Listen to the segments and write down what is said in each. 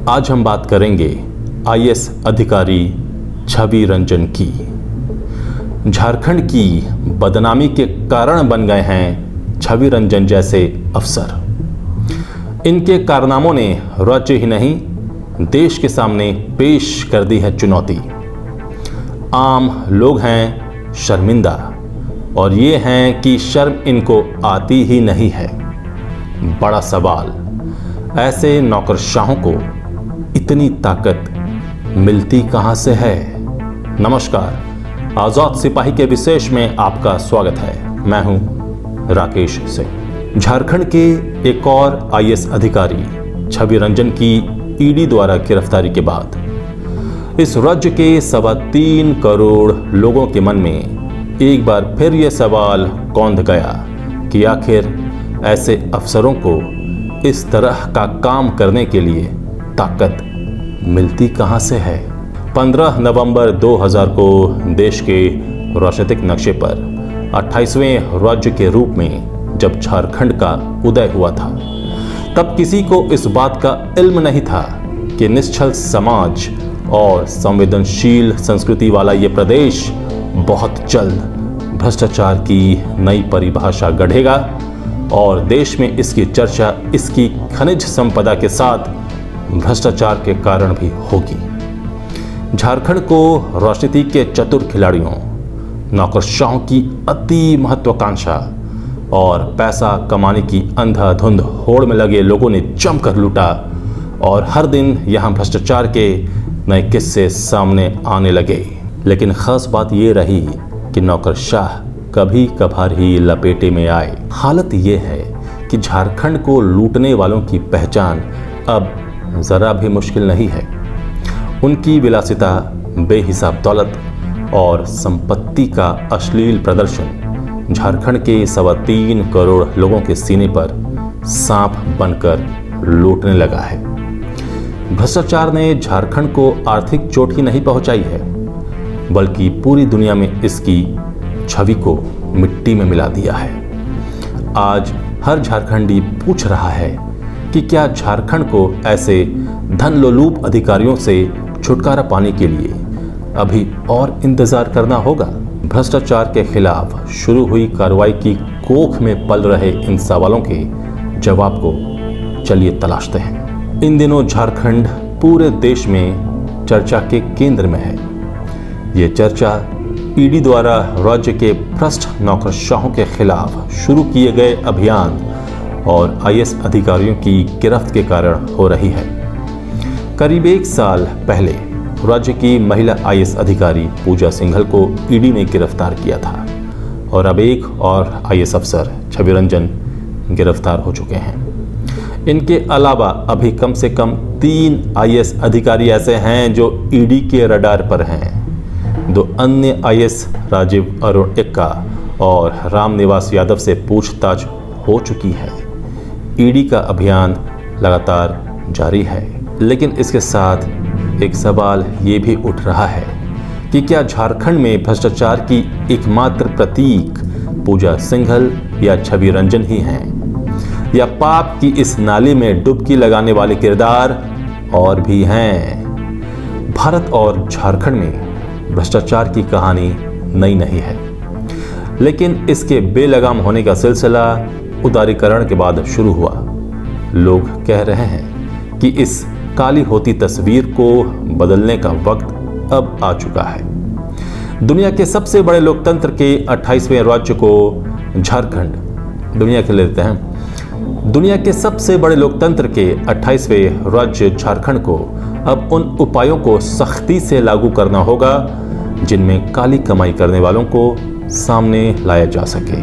आज हम बात करेंगे आईएएस अधिकारी छवि रंजन की। झारखंड की बदनामी के कारण बन गए हैं छवि रंजन जैसे अफसर। इनके कारनामों ने राज्य ही नहीं देश के सामने पेश कर दी है चुनौती। आम लोग हैं शर्मिंदा और ये हैं कि शर्म इनको आती ही नहीं है। बड़ा सवाल, ऐसे नौकरशाहों को इतनी ताकत मिलती कहां से है? नमस्कार, आजाद सिपाही के विशेष में आपका स्वागत है। मैं हूं राकेश सिंह। झारखंड के एक और आईएएस अधिकारी छवि रंजन की ईडी द्वारा गिरफ्तारी के बाद इस राज्य के 3.25 करोड़ लोगों के मन में एक बार फिर यह सवाल कौंध गया कि आखिर ऐसे अफसरों को इस तरह का काम करने के लिए ताकत मिलती कहां से है? 15 नवंबर 2000 को देश के राजनीतिक नक्शे पर 28वें राज्य के रूप में जब झारखंड का उदय हुआ था, तब किसी को इस बात का इल्म नहीं था कि निश्चल समाज और संवेदनशील संस्कृति वाला ये प्रदेश बहुत जल्द भ्रष्टाचार की नई परिभाषा गढ़ेगा और देश में इसकी चर्चा इसकी खनिज संपदा के साथ भ्रष्टाचार के कारण भी होगी। झारखंड को राजनीति के चतुर खिलाड़ियों, नौकरशाहों की अति महत्वाकांक्षा और पैसा कमाने की अंधाधुंध होड़ में लगे लोगों ने जमकर लूटा और हर दिन यहां भ्रष्टाचार के नए किस्से सामने आने लगे। लेकिन खास बात ये रही कि नौकरशाह कभी कभार ही लपेटे में आए। हालत ये है कि झारखंड को लूटने वालों की पहचान अब जरा भी मुश्किल नहीं है। उनकी विलासिता, बेहिसाब दौलत और संपत्ति का अश्लील प्रदर्शन झारखंड के 3.25 करोड़ लोगों के सीने पर सांप बनकर लूटने लगा है। भ्रष्टाचार ने झारखंड को आर्थिक चोट ही नहीं पहुंचाई है, बल्कि पूरी दुनिया में इसकी छवि को मिट्टी में मिला दिया है। आज हर झारखंडी पूछ रहा है कि क्या झारखंड को ऐसे धनलोलुप अधिकारियों से छुटकारा पाने के लिए अभी और इंतजार करना होगा? भ्रष्टाचार के खिलाफ शुरू हुई कार्रवाई की कोख में पल रहे इन सवालों के जवाब को चलिए तलाशते हैं। इन दिनों झारखंड पूरे देश में चर्चा के केंद्र में है। ये चर्चा ईडी द्वारा राज्य के भ्रष्ट नौकरशाहों के खिलाफ शुरू किए गए अभियान और आईएएस अधिकारियों की गिरफ्त के कारण हो रही है। करीब 1 साल पहले राज्य की महिला आईएएस अधिकारी पूजा सिंघल को ईडी ने गिरफ्तार किया था और अब एक और आईएएस अफसर छवि रंजन गिरफ्तार हो चुके हैं। इनके अलावा अभी कम से कम 3 आईएएस अधिकारी ऐसे हैं जो ईडी के रडार पर हैं। 2 अन्य आईएएस राजीव अरुण एक्का और रामनिवास यादव से पूछताछ हो चुकी है। ईडी का अभियान लगातार जारी है, लेकिन इसके साथ एक सवाल ये भी उठ रहा है कि क्या झारखंड में भ्रष्टाचार की एकमात्र प्रतीक पूजा सिंघल या छवि रंजन ही हैं, या पाप की इस नाली में डुबकी लगाने वाले किरदार और भी हैं? भारत और झारखंड में भ्रष्टाचार की कहानी नई नहीं है, लेकिन इसके बेलगाम होने का सिलसिला उदारीकरण के बाद शुरू हुआ। लोग कह रहे हैं कि इस काली होती तस्वीर को बदलने का वक्त अब आ चुका है। दुनिया के सबसे बड़े लोकतंत्र के 28वें राज्य को झारखंड, दुनिया के लेते हैं, दुनिया के सबसे बड़े लोकतंत्र के 28वें राज्य झारखंड को अब उन उपायों को सख्ती से लागू करना होगा जिनमें काली कमाई करने वालों को सामने लाया जा सके।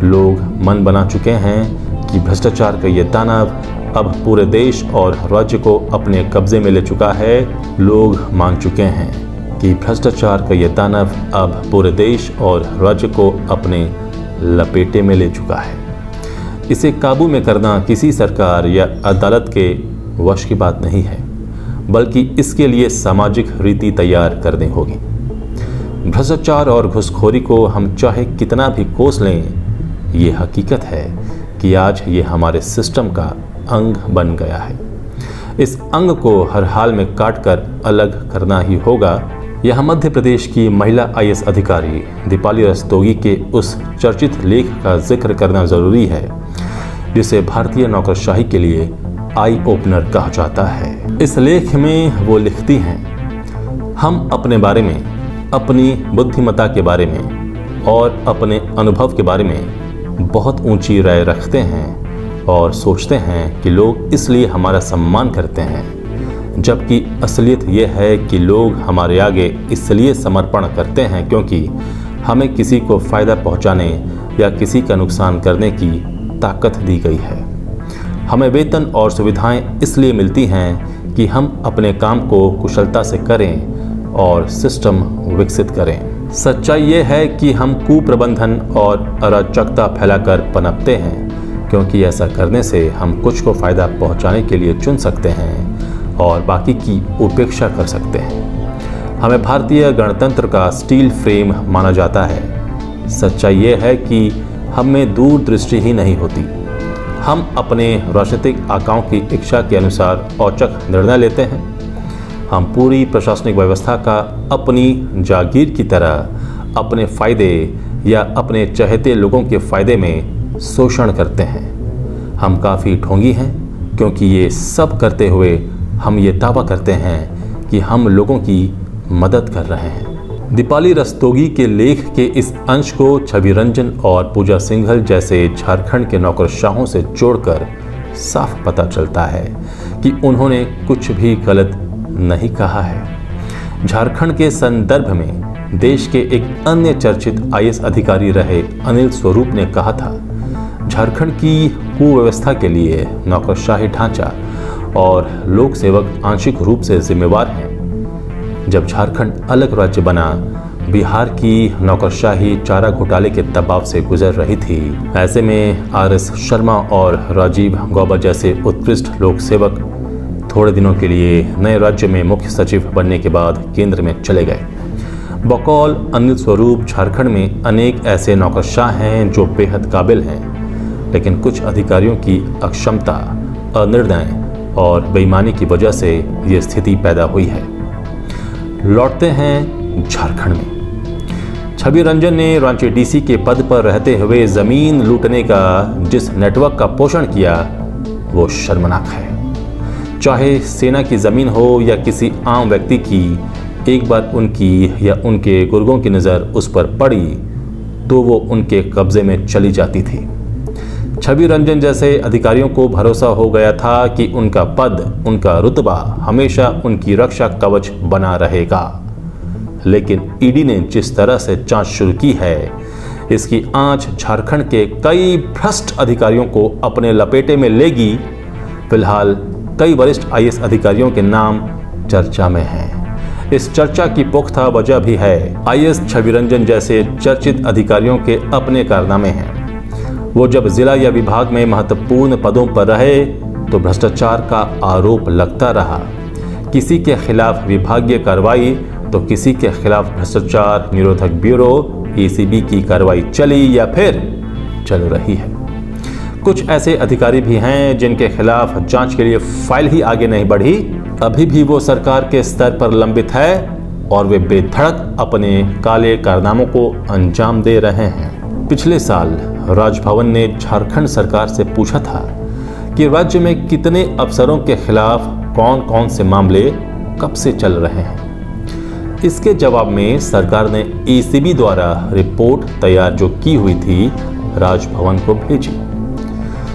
लोग मन बना चुके हैं कि भ्रष्टाचार का ये दानव अब पूरे देश और राज्य को अपने कब्जे में ले चुका है। लोग मान चुके हैं कि भ्रष्टाचार का ये दानव अब पूरे देश और राज्य को अपने लपेटे में ले चुका है। इसे काबू में करना किसी सरकार या अदालत के वश की बात नहीं है, बल्कि इसके लिए सामाजिक रीति तैयार करनी होगी। भ्रष्टाचार और घूसखोरी को हम चाहे कितना भी कोस लें, ये हकीकत है कि आज ये हमारे सिस्टम का अंग बन गया है। इस अंग को हर हाल में काटकर अलग करना ही होगा। यह मध्य प्रदेश की महिला IAS अधिकारी दीपाली रस्तोगी के उस चर्चित लेख का जिक्र करना जरूरी है जिसे भारतीय नौकरशाही के लिए आई ओपनर कहा जाता है। इस लेख में वो लिखती हैं, हम अपने बारे में, अपनी बुद्धिमत्ता के बारे में और अपने अनुभव के बारे में बहुत ऊंची राय रखते हैं और सोचते हैं कि लोग इसलिए हमारा सम्मान करते हैं, जबकि असलियत यह है कि लोग हमारे आगे इसलिए समर्पण करते हैं क्योंकि हमें किसी को फ़ायदा पहुंचाने या किसी का नुकसान करने की ताकत दी गई है। हमें वेतन और सुविधाएं इसलिए मिलती हैं कि हम अपने काम को कुशलता से करें और सिस्टम विकसित करें। सच्चाई ये है कि हम कुप्रबंधन और अराजकता फैलाकर पनपते हैं क्योंकि ऐसा करने से हम कुछ को फ़ायदा पहुंचाने के लिए चुन सकते हैं और बाकी की उपेक्षा कर सकते हैं। हमें भारतीय गणतंत्र का स्टील फ्रेम माना जाता है। सच्चाई ये है कि हम में दूरदृष्टि ही नहीं होती। हम अपने राजनीतिक आकाओं की इच्छा के अनुसार औचक निर्णय लेते हैं। हम पूरी प्रशासनिक व्यवस्था का अपनी जागीर की तरह अपने फ़ायदे या अपने चहेते लोगों के फ़ायदे में शोषण करते हैं। हम काफ़ी ढोंगी हैं क्योंकि ये सब करते हुए हम ये दावा करते हैं कि हम लोगों की मदद कर रहे हैं। दीपाली रस्तोगी के लेख के इस अंश को छवि रंजन और पूजा सिंघल जैसे झारखंड के नौकरशाहों से जोड़कर साफ पता चलता है कि उन्होंने कुछ भी गलत नहीं कहा है। झारखंड के संदर्भ में देश के एक अन्य चर्चित IAS अधिकारी रहे अनिल स्वरूप ने कहा था, झारखंड की कुव्यवस्था के लिए नौकरशाही ढांचा और लोक सेवक आंशिक रूप से जिम्मेवार हैं। जब झारखंड अलग राज्य बना, बिहार की नौकरशाही चारा घोटाले के दबाव से गुजर रही थी। ऐसे में RS शर्मा और राजीव गौबा जैसे उत्कृष्ट लोक सेवक थोड़े दिनों के लिए नए राज्य में मुख्य सचिव बनने के बाद केंद्र में चले गए। बकौल अनिल स्वरूप, झारखंड में अनेक ऐसे नौकरशाह हैं जो बेहद काबिल हैं, लेकिन कुछ अधिकारियों की अक्षमता, अनिर्णय और बेईमानी की वजह से ये स्थिति पैदा हुई है। लौटते हैं झारखंड में। छवि रंजन ने रांची DC के पद पर रहते हुए जमीन लूटने का जिस नेटवर्क का पोषण किया वो शर्मनाक है। चाहे सेना की जमीन हो या किसी आम व्यक्ति की, एक बार उनकी या उनके गुर्गों की नज़र उस पर पड़ी तो वो उनके कब्जे में चली जाती थी। छवि रंजन जैसे अधिकारियों को भरोसा हो गया था कि उनका पद, उनका रुतबा हमेशा उनकी रक्षा कवच बना रहेगा। लेकिन ED ने जिस तरह से जांच शुरू की है, इसकी आंच झारखंड के कई भ्रष्ट अधिकारियों को अपने लपेटे में लेगी। फिलहाल कई वरिष्ठ IAS अधिकारियों के नाम चर्चा में हैं। इस चर्चा की पुख्ता वजह भी है। IAS छवि रंजन जैसे चर्चित अधिकारियों के अपने कारनामे हैं। वो जब जिला या विभाग में महत्वपूर्ण पदों पर रहे तो भ्रष्टाचार का आरोप लगता रहा। किसी के खिलाफ विभागीय कार्रवाई तो किसी के खिलाफ भ्रष्टाचार निरोधक ब्यूरो ACB की कार्रवाई चली या फिर चल रही है। कुछ ऐसे अधिकारी भी हैं जिनके खिलाफ जांच के लिए फाइल ही आगे नहीं बढ़ी। अभी भी वो सरकार के स्तर पर लंबित है और वे बेधड़क अपने काले कारनामों को अंजाम दे रहे हैं। पिछले साल राजभवन ने झारखंड सरकार से पूछा था कि राज्य में कितने अफसरों के खिलाफ कौन कौन से मामले कब से चल रहे हैं। इसके जवाब में सरकार ने ACB द्वारा रिपोर्ट तैयार जो की हुई थी राजभवन को भेजी।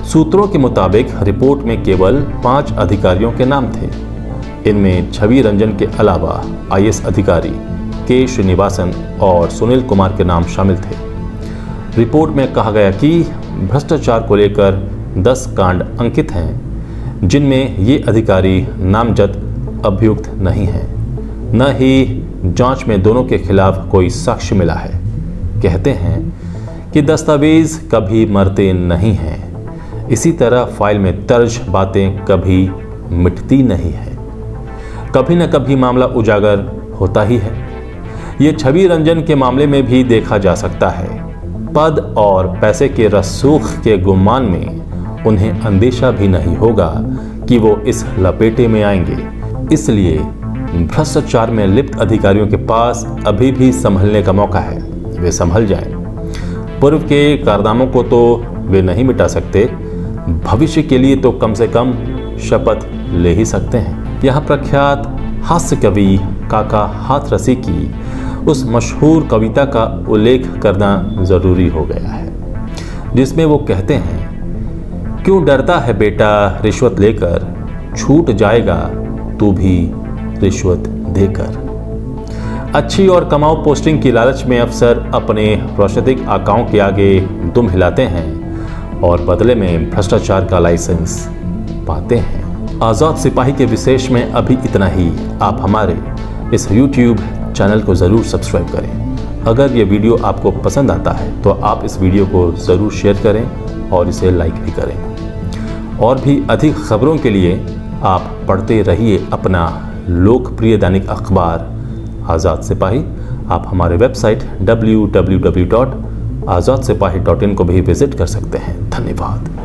सूत्रों के मुताबिक रिपोर्ट में केवल 5 अधिकारियों के नाम थे। इनमें छवि रंजन के अलावा IAS अधिकारी K श्रीनिवासन और सुनील कुमार के नाम शामिल थे। रिपोर्ट में कहा गया कि भ्रष्टाचार को लेकर 10 कांड अंकित हैं, जिनमें ये अधिकारी नामजद अभियुक्त नहीं हैं, न ही जांच में दोनों के खिलाफ कोई साक्ष्य मिला है। कहते हैं कि दस्तावेज कभी मरते नहीं हैं, इसी तरह फाइल में दर्ज बातें कभी मिटती नहीं है। कभी न कभी मामला उजागर होता ही है। ये छवि रंजन के मामले में भी देखा जा सकता है। पद और पैसे के रसूख के गुमान में उन्हें अंदेशा भी नहीं होगा कि वो इस लपेटे में आएंगे। इसलिए भ्रष्टाचार में लिप्त अधिकारियों के पास अभी भी संभलने का मौका है। वे संभल जाएं। पूर्व के कारनामों को तो वे नहीं मिटा सकते, भविष्य के लिए तो कम से कम शपथ ले ही सकते हैं। यहाँ प्रख्यात हास्य कवि काका हाथरसी की उस मशहूर कविता का उल्लेख करना ज़रूरी हो गया है, जिसमें वो कहते हैं, क्यों डरता है बेटा रिश्वत लेकर, छूट जाएगा तू भी रिश्वत देकर। अच्छी और कमाओ पोस्टिंग की लालच में अफसर अपने राजनीतिक आकाओं के आगे दुम हिलाते हैं और बदले में भ्रष्टाचार का लाइसेंस पाते हैं। आज़ाद सिपाही के विशेष में अभी इतना ही। आप हमारे इस YouTube चैनल को ज़रूर सब्सक्राइब करें। अगर ये वीडियो आपको पसंद आता है तो आप इस वीडियो को ज़रूर शेयर करें और इसे लाइक भी करें। और भी अधिक खबरों के लिए आप पढ़ते रहिए अपना लोकप्रिय दैनिक अखबार आज़ाद सिपाही। आप हमारे वेबसाइट www.azadsipahi.in को भी विजिट कर सकते हैं। धन्यवाद।